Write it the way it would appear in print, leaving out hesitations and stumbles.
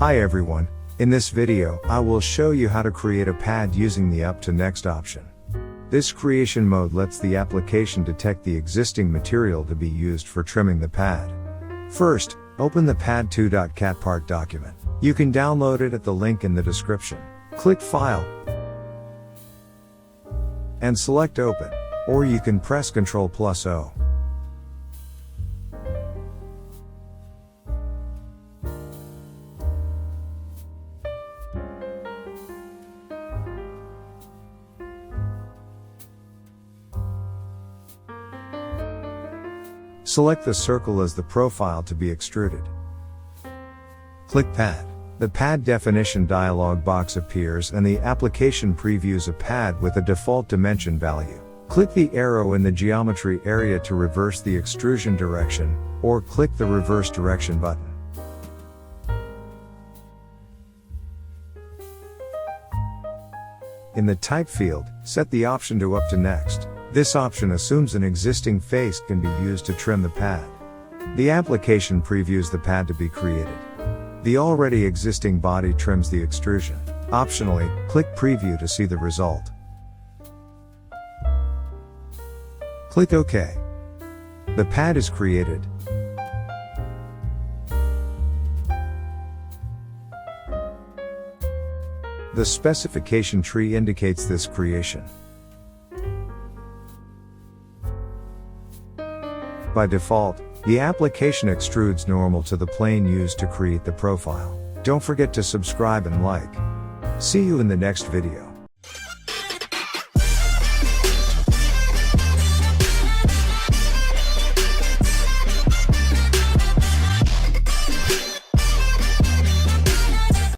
Hi everyone, in this video, I will show you how to create a pad using the Up to Next option. This creation mode lets the application detect the existing material to be used for trimming the pad. First, open the pad2.catpart document. You can download it at the link in the description. Click File and select Open, or you can press Ctrl+O. Select the circle as the profile to be extruded. Click Pad. The Pad Definition dialog box appears and the application previews a pad with a default dimension value. Click the arrow in the geometry area to reverse the extrusion direction, or click the reverse direction button. In the Type field, set the option to Up to Next. This option assumes an existing face can be used to trim the pad. The application previews the pad to be created. The already existing body trims the extrusion. Optionally, click Preview to see the result. Click OK. The pad is created. The specification tree indicates this creation. By default, the application extrudes normal to the plane used to create the profile. Don't forget to subscribe and like. See you in the next video.